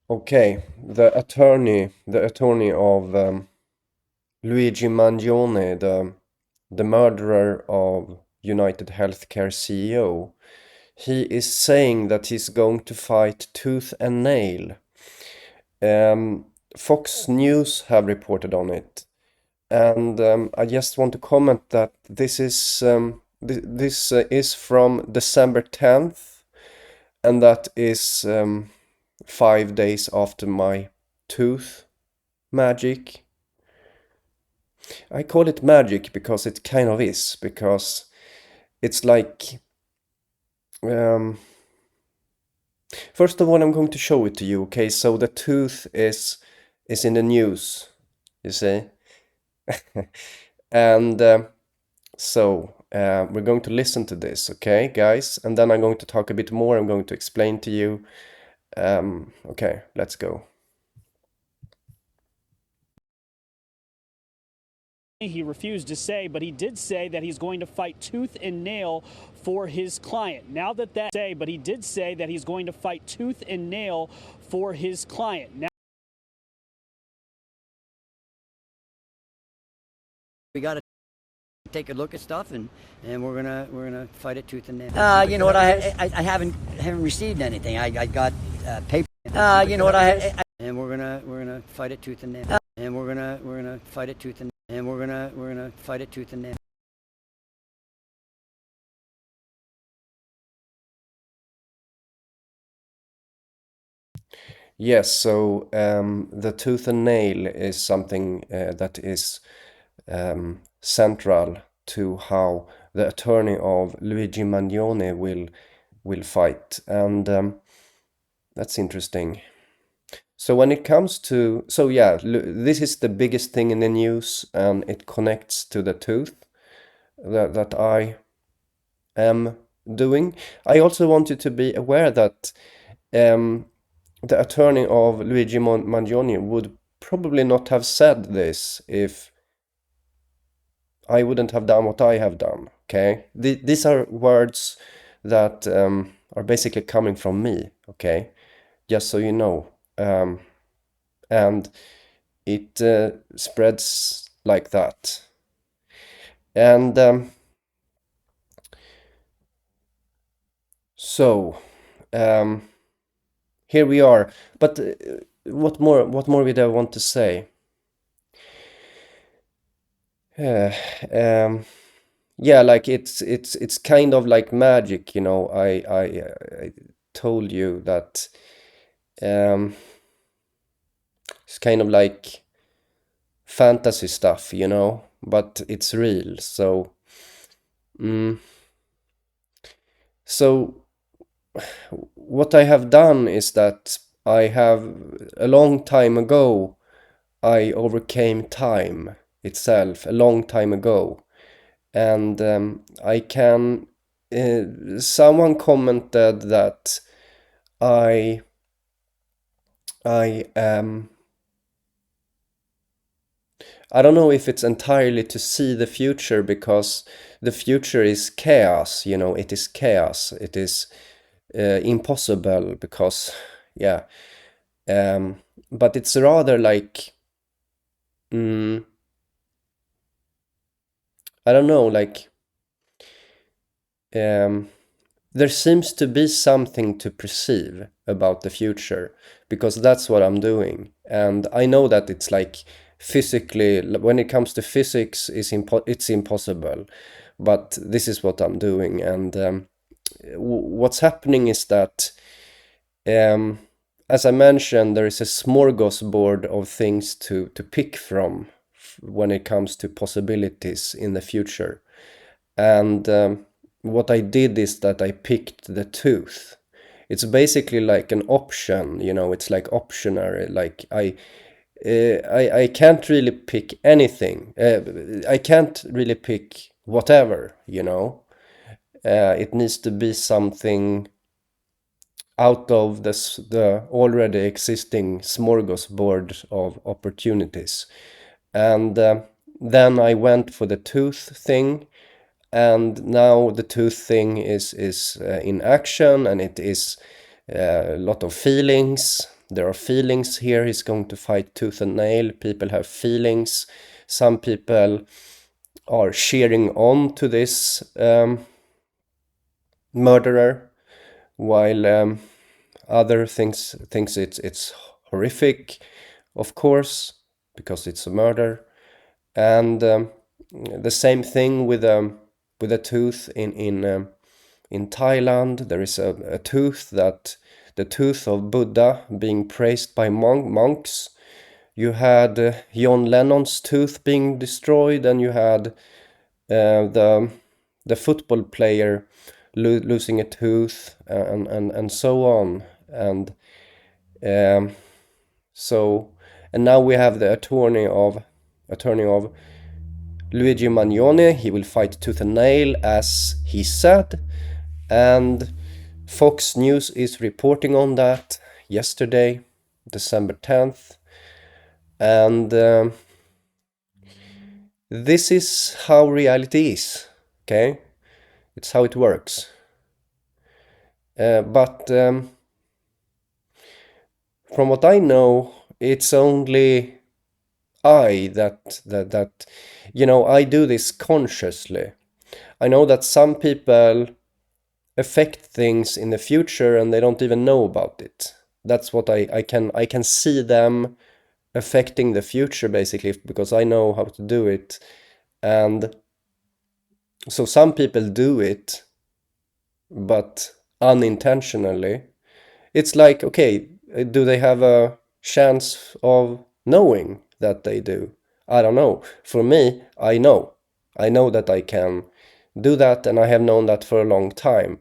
Okay, the attorney of Luigi Mangione, the murderer of United Healthcare CEO, he is saying that he's going to fight tooth and nail. Um, Fox News have reported on it, and I just want to comment that this is from December 10th, and that is 5 days after my tooth magic. I call it magic because it kind of is, because it's like, um, first of all, I'm going to show it to you, okay? So the tooth is in the news, you see? And we're going to listen to this, okay, guys? And then I'm going to talk a bit more. I'm going to explain to you. Okay, let's go. He refused to say, but he did say that he's going to fight tooth and nail for his client. Now that say, but he did say that he's going to fight tooth and nail for his client. Now we got to take a look at stuff, and we're gonna fight it tooth and nail. You know what? I haven't received anything. I got paper. You know what? And we're gonna fight it tooth and nail. And we're gonna fight it tooth and nail. And we're gonna fight it tooth and nail. Yes, so the tooth and nail is something that is central to how the attorney of Luigi Mangione will fight, and that's interesting. So when it comes to, so yeah, this is the biggest thing in the news, and it connects to the tooth that I am doing. I also want you to be aware that the attorney of Luigi Mangione would probably not have said this if I wouldn't have done what I have done. Okay, these are words that are basically coming from me. Okay, just so you know, and it spreads like that. And so here we are. But what more? What more would I want to say? Uh, um, yeah, like it's kind of like magic, you know. I told you that um, it's kind of like fantasy stuff, you know, but it's real. Mm, so what I have done is that I have a long time ago I overcame time itself a long time ago, and I can. Someone commented that I I I don't know if it's entirely to see the future, because the future is chaos. You know, it is chaos. It is impossible because yeah. But it's rather like mm, I don't know, like um, there seems to be something to perceive about the future, because that's what I'm doing. And I know that it's like physically, when it comes to physics, it's impossible. But this is what I'm doing. And what's happening is that, um, as I mentioned, there is a smorgasbord of things to pick from when it comes to possibilities in the future. And what I did is that I picked the tooth. It's basically like an option, you know, it's like optionary. Like I can't really pick anything. I can't really pick whatever, you know. It needs to be something out of the already existing smorgasbord of opportunities. And then I went for the tooth thing, and now the tooth thing is in action, and it is a lot of feelings. there are feelings here. He's going to fight tooth and nail. People have feelings. Some people are cheering on to this murderer, while other thinks it's horrific, of course, because it's a murder. And the same thing with a tooth in Thailand. There is a tooth, that the tooth of Buddha, being praised by monks. You had John Lennon's tooth being destroyed, and you had the football player losing a tooth, and so on. And so, and now we have the attorney of Luigi Mangione. He will fight tooth and nail, as he said, and Fox News is reporting on that yesterday, December 10th. And this is how reality is, okay? It's how it works. But from what I know, it's only I that I do this consciously. I know that some people affect things in the future and they don't even know about it. That's what I can see them affecting the future, basically, because I know how to do it. And so some people do it, but unintentionally. It's like, okay, do they have a chance of knowing that they do? I don't know. For me, I know that I can do that, and I have known that for a long time.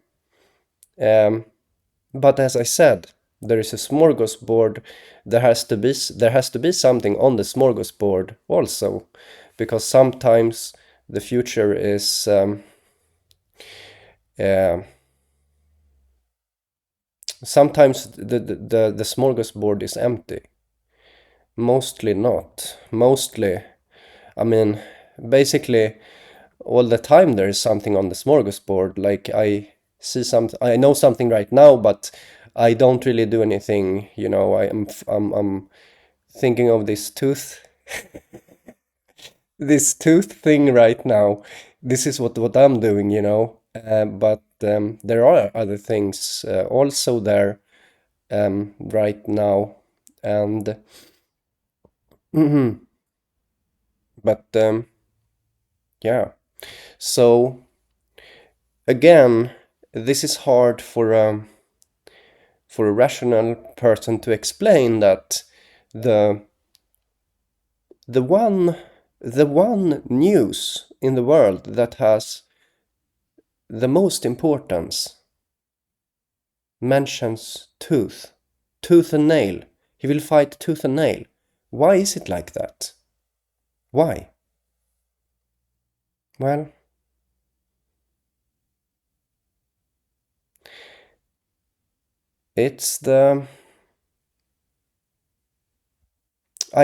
But as I said, there is a smorgasbord. There has to be something on the smorgasbord also, because sometimes the future is sometimes the smorgasbord is empty. Mostly not. Mostly, I mean, basically all the time there is something on the smorgasbord. Like I know something right now, but I don't really do anything. I'm thinking of this tooth thing right now. This is what I'm doing, but there are other things also there right now. And but yeah, so again, this is hard for a rational person to explain, that the one news in the world that has the most importance mentions tooth and nail. He will fight tooth and nail. Why is it like that? Why? Well, it's I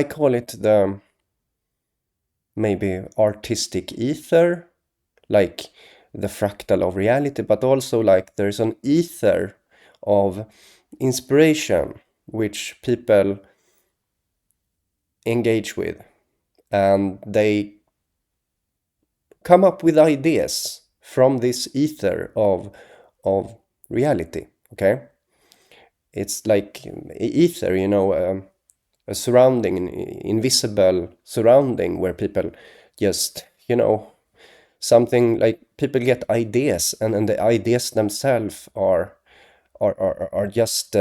call it the maybe artistic ether, like the fractal of reality, but also like there's an ether of inspiration which people engage with, and they come up with ideas from this ether of reality. Okay, it's like ether, a surrounding, an invisible surrounding where people just, something like people get ideas, and the ideas themselves are just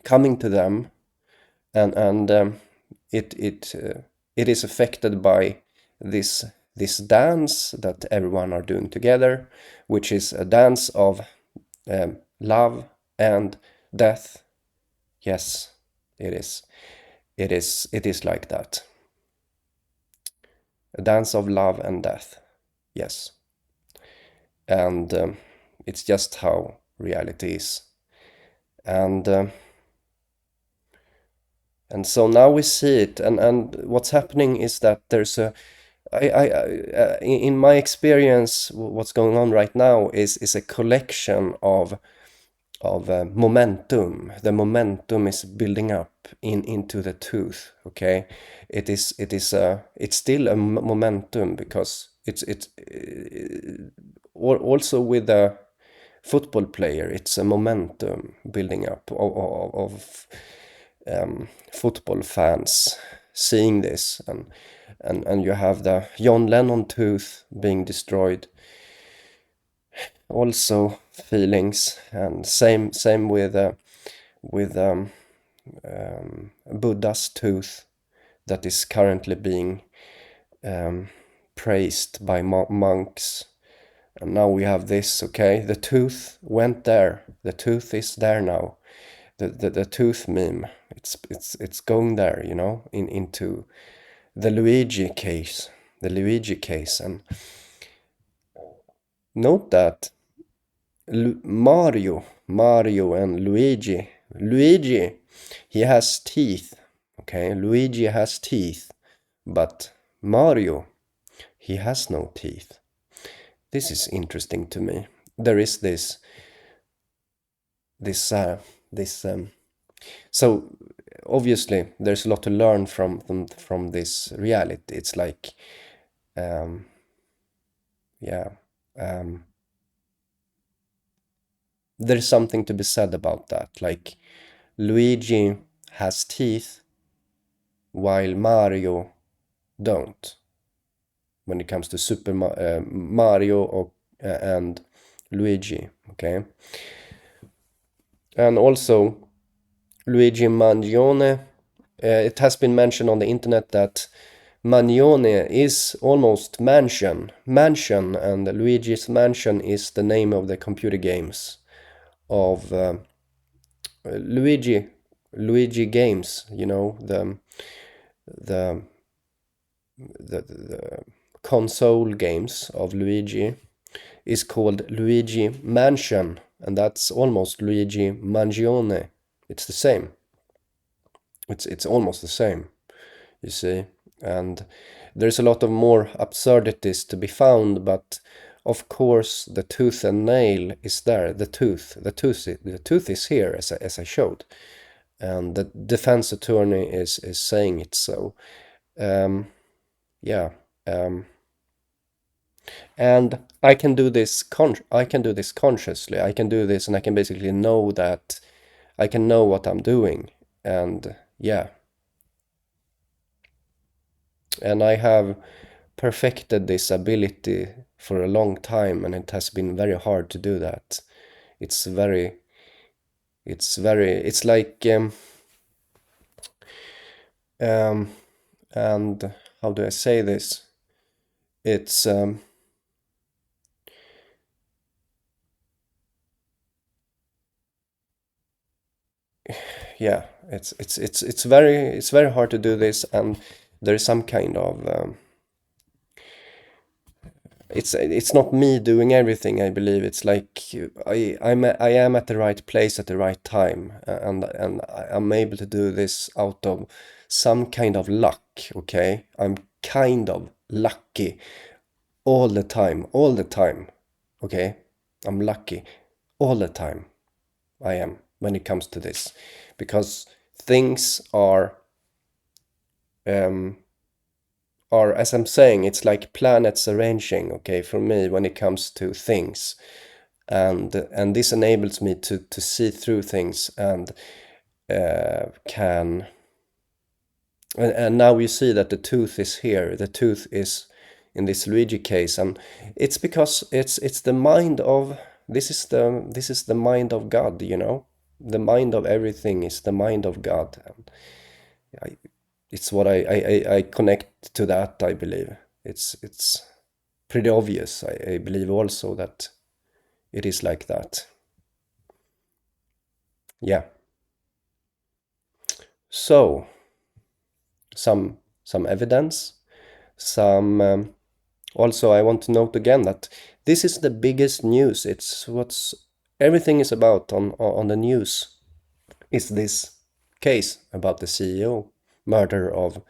coming to them, and it is affected by this dance that everyone are doing together, which is a dance of love and death. Yes, it is. It is like that. A dance of love and death. Yes. And it's just how reality is. And so now we see it, and what's happening is that there's in my experience, what's going on right now is a collection of momentum. The momentum is building up into the tooth. Okay, it's still a momentum, because it's also with a football player, it's a momentum building up of football fans seeing this, and you have the John Lennon tooth being destroyed, also feelings, and same with Buddha's tooth that is currently being praised by monks. And now we have this. Okay, the tooth went there, the tooth is there now, the tooth meme, it's going there, you know, into the Luigi case, and note that Mario and Luigi, he has teeth. Okay, Luigi has teeth, but Mario, he has no teeth. This is interesting to me. There is this so obviously there's a lot to learn from this reality. It's like there's something to be said about that. Like, Luigi has teeth while Mario don't, when it comes to Super Mario and Luigi. Okay, and also Luigi Mangione, it has been mentioned on the internet that Mangione is almost mansion, and Luigi's Mansion is the name of the computer games of Luigi games, you know, the console games of Luigi is called Luigi Mansion, and that's almost Luigi Mangione. It's the same. It's almost the same, you see. And there's a lot of more absurdities to be found, but of course the tooth and nail is there. The tooth is here, as I showed, and the defense attorney is saying it. So and I can do this consciously. I can do this, and I can basically know that I can know what I'm doing, and and I have perfected this ability for a long time, and it has been very hard to do that. It's like and how do I say this? It's it's very hard to do this, and there is some kind of it's not me doing everything. I believe it's like I am at the right place at the right time, and I'm able to do this out of some kind of luck. Okay, I'm kind of lucky all the time. Okay, I'm lucky all the time. I am, when it comes to this, because things are, as I'm saying, it's like planets arranging, okay, for me when it comes to things, and this enables me to see through things, and can, and now you see that the tooth is here. The tooth is in this Luigi case, and it's because it's the mind of, this is the mind of God, you know. The mind of everything is the mind of God. And it's what I connect to that. I believe it's pretty obvious. I believe also that it is like that. Yeah. So some evidence, some also I want to note again that this is the biggest news. It's what's everything is about on the news, is this case about the CEO murder of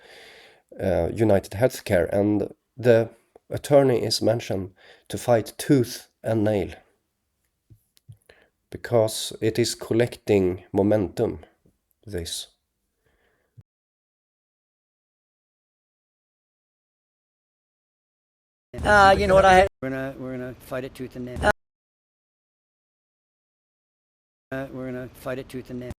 United Healthcare, and the attorney is mentioned to fight tooth and nail. because it is collecting momentum, this. You know what? We're gonna fight it tooth and nail. We're gonna fight it tooth and nail.